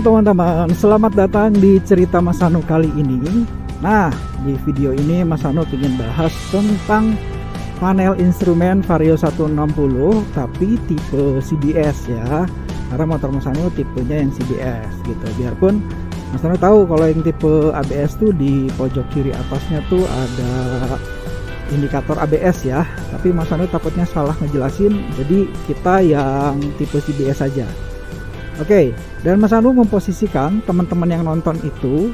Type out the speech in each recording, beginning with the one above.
Halo teman-teman, selamat datang di cerita Mas Hanu kali ini. Nah, di video ini Mas Hanu ingin bahas tentang panel instrumen Vario 160 tapi tipe CBS ya. Karena motor Mas Hanu tipenya yang CBS gitu. Biarpun Mas Hanu tahu kalau yang tipe ABS tuh di pojok kiri atasnya tuh ada indikator ABS ya. Tapi Mas Hanu takutnya salah ngejelasin, jadi kita yang tipe CBS saja. Oke, dan Mas Hanu memposisikan teman-teman yang nonton itu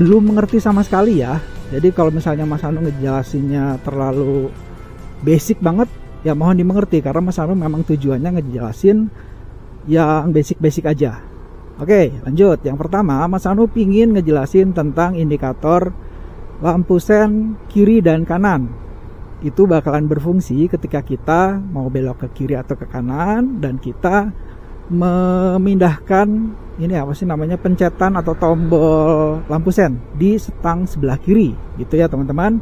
belum mengerti sama sekali ya. Jadi kalau misalnya Mas Hanu ngejelasinnya terlalu basic banget, ya mohon dimengerti karena Mas Hanu memang tujuannya ngejelasin yang basic-basic aja. Oke, lanjut. Yang pertama, Mas Hanu pingin ngejelasin tentang indikator lampu sen kiri dan kanan. Itu bakalan berfungsi ketika kita mau belok ke kiri atau ke kanan dan kita memindahkan ini apa sih namanya, pencetan atau tombol lampu sen di stang sebelah kiri gitu ya teman-teman.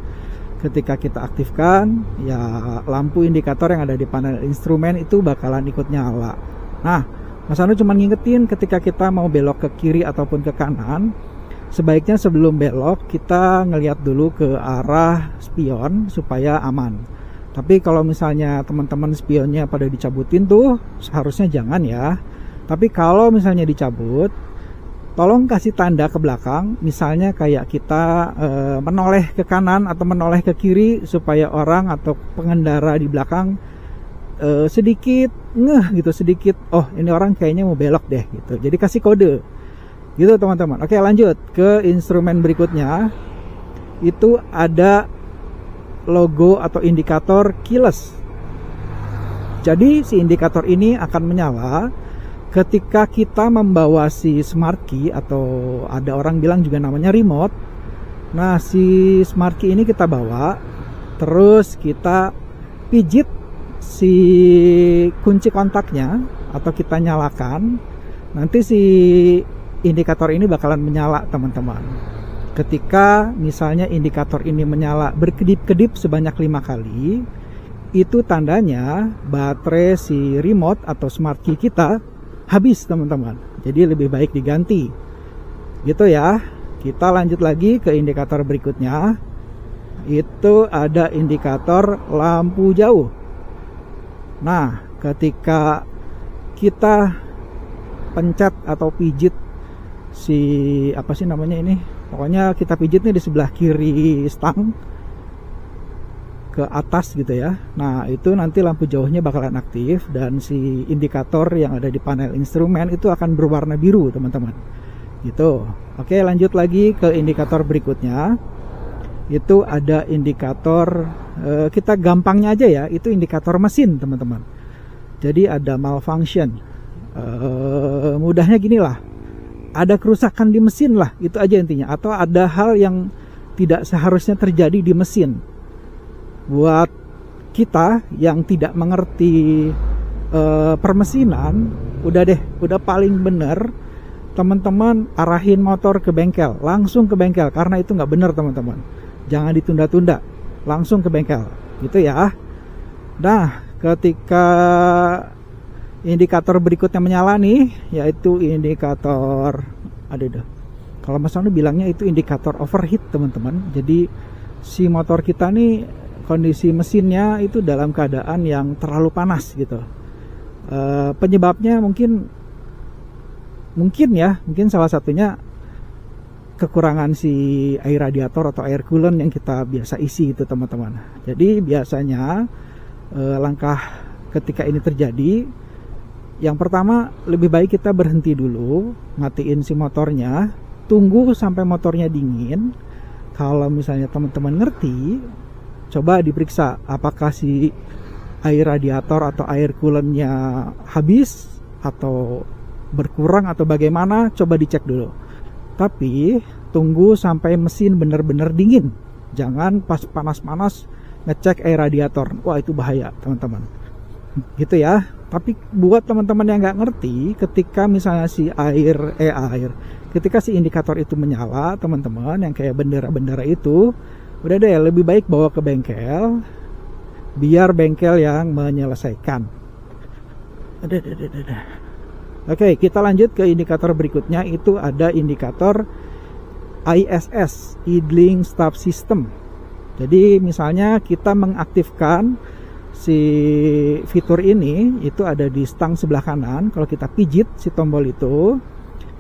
Ketika kita aktifkan ya lampu indikator yang ada di panel instrumen itu bakalan ikut nyala. Nah, Mas Hanu cuma ngingetin ketika kita mau belok ke kiri ataupun ke kanan, sebaiknya sebelum belok kita ngelihat dulu ke arah spion supaya aman. Tapi kalau misalnya teman-teman spionnya pada dicabutin tuh seharusnya jangan ya. Tapi kalau misalnya dicabut, tolong kasih tanda ke belakang. Misalnya kayak kita menoleh ke kanan atau menoleh ke kiri supaya orang atau pengendara di belakang sedikit ngeh gitu, sedikit oh ini orang kayaknya mau belok deh gitu. Jadi kasih kode gitu teman-teman. Oke, lanjut ke instrumen berikutnya. Itu ada logo atau indikator keyless. Jadi si indikator ini akan menyala ketika kita membawa si smart key atau ada orang bilang juga namanya remote. Nah, si smart key ini kita bawa, terus kita pijit si kunci kontaknya atau kita nyalakan. Nanti si indikator ini bakalan menyala teman-teman. Ketika misalnya indikator ini menyala berkedip-kedip sebanyak 5 kali, itu tandanya baterai si remote atau smart key kita habis teman-teman. Jadi lebih baik diganti gitu ya. Kita lanjut lagi ke indikator berikutnya. Itu ada indikator lampu jauh. Nah, ketika kita pencet atau pijit si apa sih namanya ini, pokoknya kita pijitnya di sebelah kiri stang ke atas gitu ya. Nah, itu nanti lampu jauhnya bakalan aktif dan si indikator yang ada di panel instrumen itu akan berwarna biru teman-teman gitu. Oke, lanjut lagi ke indikator berikutnya. Itu ada indikator kita gampangnya aja ya, itu indikator mesin teman-teman. Jadi ada malfunction, mudahnya gini lah, ada kerusakan di mesin lah, itu aja intinya. Atau ada hal yang tidak seharusnya terjadi di mesin. Buat kita yang tidak mengerti permesinan, udah deh, udah paling bener teman-teman arahin motor ke bengkel, langsung ke bengkel, karena itu nggak bener teman-teman. Jangan ditunda-tunda, langsung ke bengkel gitu ya. Nah, ketika indikator berikutnya menyala nih, yaitu indikator kalau Mas Hanu bilangnya itu indikator overheat teman-teman. Jadi si motor kita nih kondisi mesinnya itu dalam keadaan yang terlalu panas gitu. Penyebabnya mungkin salah satunya kekurangan si air radiator atau air coolant yang kita biasa isi itu teman-teman. Jadi biasanya langkah ketika ini terjadi, yang pertama lebih baik kita berhenti dulu, matiin si motornya, tunggu sampai motornya dingin. Kalau misalnya teman-teman ngerti, coba diperiksa apakah si air radiator atau air coolantnya habis atau berkurang atau bagaimana, coba dicek dulu. Tapi tunggu sampai mesin benar-benar dingin. Jangan pas panas-panas ngecek air radiator. Wah, itu bahaya teman-teman gitu ya. Tapi buat teman-teman yang nggak ngerti, ketika misalnya si ketika si indikator itu menyala teman-teman, yang kayak bendera-bendera itu, udah deh lebih baik bawa ke bengkel, biar bengkel yang menyelesaikan. Oke, kita lanjut ke indikator berikutnya. Itu ada indikator ISS, Idling Stop System. Jadi misalnya kita mengaktifkan si fitur ini, itu ada di stang sebelah kanan. Kalau kita pijit si tombol itu,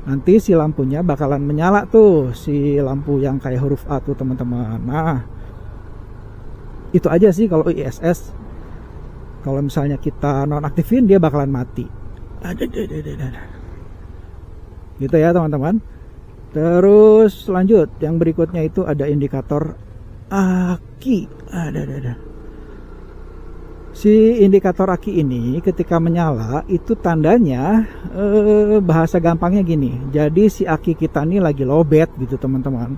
nanti si lampunya bakalan menyala tuh, si lampu yang kayak huruf A tuh teman-teman. Nah, itu aja sih kalau ISS. Kalau misalnya kita nonaktifin, dia bakalan mati. Gitu ya teman-teman. Terus lanjut, yang berikutnya itu ada indikator aki. Si indikator aki ini ketika menyala itu tandanya bahasa gampangnya gini. Jadi si aki kita ini lagi lowbat gitu teman-teman,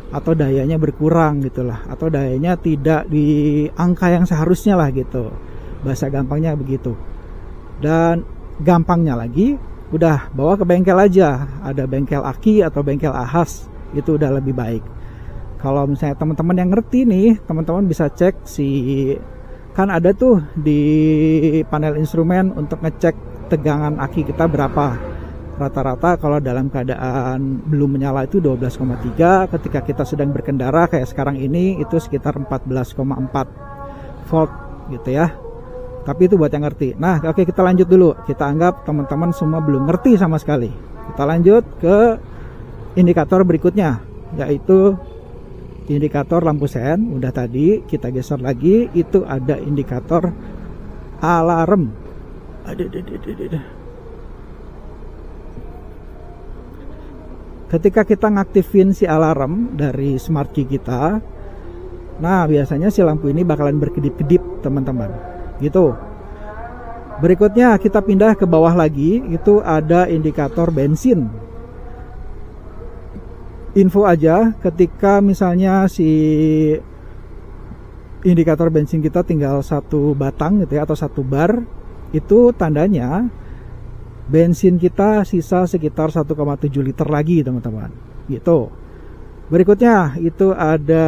atau dayanya berkurang gitulah, atau dayanya tidak di angka yang seharusnya lah gitu. Bahasa gampangnya begitu. Dan gampangnya lagi, udah bawa ke bengkel aja. Ada bengkel aki atau bengkel ahas, itu udah lebih baik. Kalau misalnya teman-teman yang ngerti nih, teman-teman bisa cek kan ada tuh di panel instrumen untuk ngecek tegangan aki kita berapa. Rata-rata kalau dalam keadaan belum menyala itu 12,3, ketika kita sedang berkendara kayak sekarang ini itu sekitar 14,4 volt gitu ya. Tapi itu buat yang ngerti. Nah, oke, kita lanjut dulu. Kita anggap teman-teman semua belum ngerti sama sekali. Kita lanjut ke indikator berikutnya, yaitu indikator lampu sen. Udah tadi, kita geser lagi. Itu ada indikator alarm. Ketika kita ngaktifin si alarm dari smart key kita, nah biasanya si lampu ini bakalan berkedip-kedip teman-teman. Gitu. Berikutnya kita pindah ke bawah lagi, itu ada indikator bensin. Info aja, ketika misalnya si indikator bensin kita tinggal satu batang gitu ya, atau satu bar, itu tandanya bensin kita sisa sekitar 1,7 liter lagi teman-teman. Gitu. Berikutnya itu ada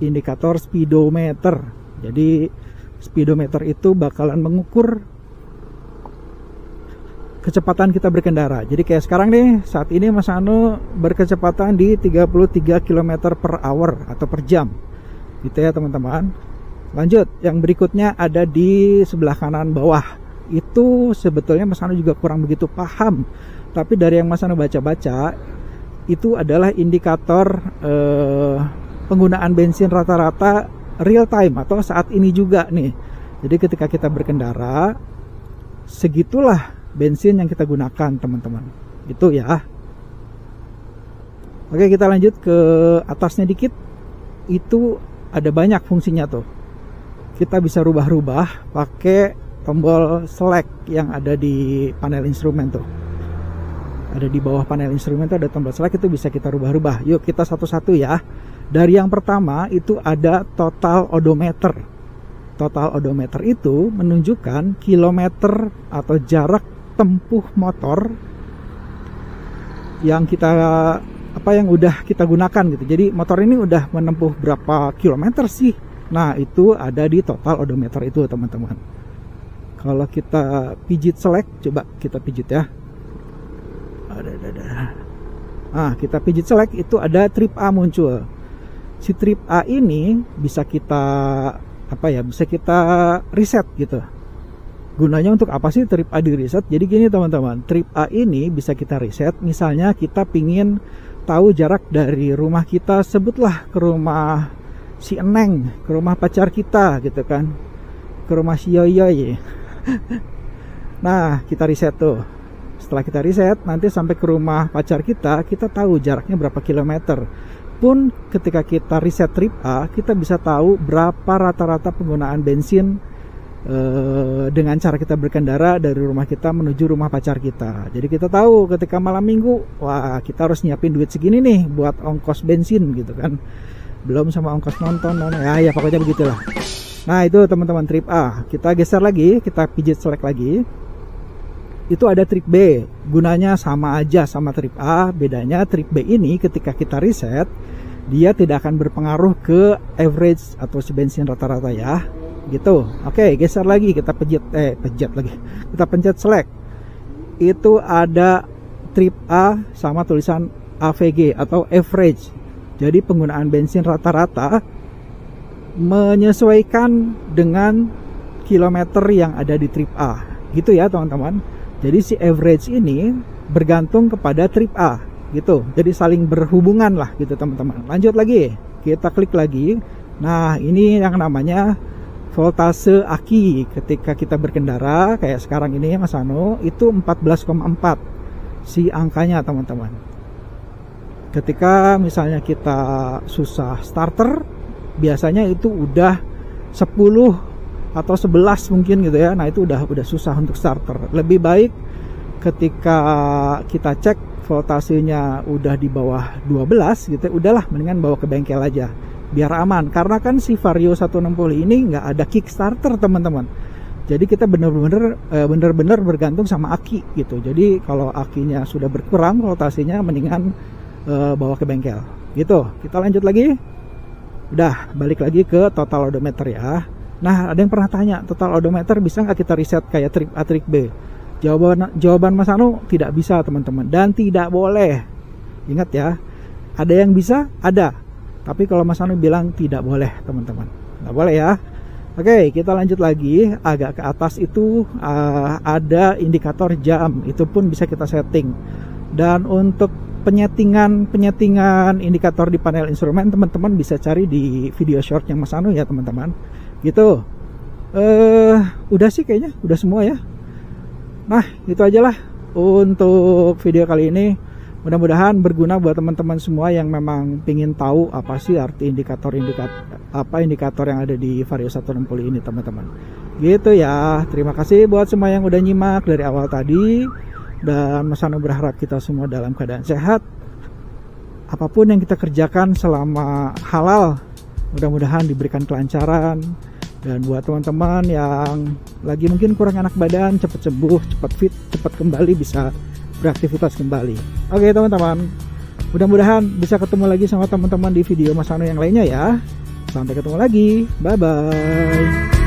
indikator speedometer. Jadi speedometer itu bakalan mengukur kecepatan kita berkendara. Jadi kayak sekarang nih, saat ini Mas Anu berkecepatan di 33 km per hour atau per jam. Gitu ya teman-teman. Lanjut, yang berikutnya ada di sebelah kanan bawah. Itu sebetulnya Mas Anu juga kurang begitu paham. Tapi dari yang Mas Anu baca-baca, itu adalah indikator penggunaan bensin rata-rata real time atau saat ini juga nih. Jadi ketika kita berkendara, segitulah bensin yang kita gunakan teman-teman. Itu ya. Oke, kita lanjut ke atasnya dikit. Itu ada banyak fungsinya tuh. Kita bisa rubah-rubah pakai tombol select yang ada di panel instrumen tuh. Ada di bawah panel instrumen tuh ada tombol select, itu bisa kita rubah-rubah. Yuk kita satu-satu ya. Dari yang pertama itu ada total odometer. Total odometer itu menunjukkan kilometer atau jarak tempuh motor yang kita yang udah kita gunakan gitu. Jadi motor ini udah menempuh berapa kilometer sih? Nah, itu ada di total odometer itu, teman-teman. Kalau kita pijit select, coba kita pijit ya. Nah, kita pijit select, itu ada trip A muncul. Si trip A ini bisa kita bisa kita reset gitu. Gunanya untuk apa sih trip A di reset? Jadi gini teman-teman, trip A ini bisa kita reset. Misalnya kita pingin tahu jarak dari rumah kita, sebutlah ke rumah si Eneng, ke rumah pacar kita gitu kan, ke rumah si Yoyoy. Nah, kita reset tuh. Setelah kita reset, nanti sampai ke rumah pacar kita, kita tahu jaraknya berapa kilometer. Pun ketika kita reset trip A, kita bisa tahu berapa rata-rata penggunaan bensin dengan cara kita berkendara dari rumah kita menuju rumah pacar kita. Jadi kita tahu ketika malam minggu, wah kita harus nyiapin duit segini nih buat ongkos bensin gitu kan. Belum sama ongkos nonton, ya pokoknya begitulah. Nah itu teman-teman trip A. Kita geser lagi, kita pijit select lagi. Itu ada trip B, gunanya sama aja sama trip A. Bedanya trip B ini ketika kita reset, dia tidak akan berpengaruh ke average atau si bensin rata-rata ya. Gitu. Oke, geser lagi, kita pencet select. itu ada trip A sama tulisan AVG atau average. Jadi penggunaan bensin rata-rata menyesuaikan dengan kilometer yang ada di trip A. Gitu ya teman-teman. Jadi si average ini bergantung kepada trip A gitu. Jadi saling berhubungan lah gitu teman-teman. Lanjut lagi. Kita klik lagi. Nah, ini yang namanya voltase aki ketika kita berkendara kayak sekarang ini Mas Anu itu 14,4 si angkanya teman-teman. Ketika misalnya kita susah starter, biasanya itu udah 10 atau 11 mungkin gitu ya. Nah, itu udah susah untuk starter. Lebih baik ketika kita cek voltasenya udah di bawah 12 gitu, udahlah mendingan bawa ke bengkel aja biar aman. Karena kan si Vario 160 ini nggak ada kickstarter teman-teman. Jadi kita bener-bener bergantung sama aki gitu. Jadi kalau akinya sudah berkurang voltasenya, mendingan bawa ke bengkel gitu. Kita lanjut lagi. Udah balik lagi ke total odometer ya. Nah, ada yang pernah tanya, total odometer bisa nggak kita reset kayak trip A trip B? Jawaban Mas Anu tidak bisa teman-teman, dan tidak boleh. Ingat ya, ada yang bisa, ada. Tapi kalau Mas Anu bilang tidak boleh teman-teman, nggak boleh ya. Oke, kita lanjut lagi. Agak ke atas itu ada indikator jam, itu pun bisa kita setting. Dan untuk penyetingan indikator di panel instrumen, teman-teman bisa cari di video shortnya Mas Anu ya teman-teman. Gitu. Udah sih kayaknya, udah semua ya. Nah, itu aja lah untuk video kali ini. Mudah-mudahan berguna buat teman-teman semua yang memang pingin tahu apa sih arti indikator yang ada di Vario 160 ini teman-teman. Gitu ya. Terima kasih buat semua yang udah nyimak dari awal tadi. Dan Mas Anu berharap kita semua dalam keadaan sehat. Apapun yang kita kerjakan selama halal, mudah-mudahan diberikan kelancaran. Dan buat teman-teman yang lagi mungkin kurang enak badan, cepat sembuh, cepat fit, cepat kembali bisa beraktivitas kembali. Oke teman-teman, mudah-mudahan bisa ketemu lagi sama teman-teman di video Mas Anu yang lainnya ya. Sampai ketemu lagi, bye-bye.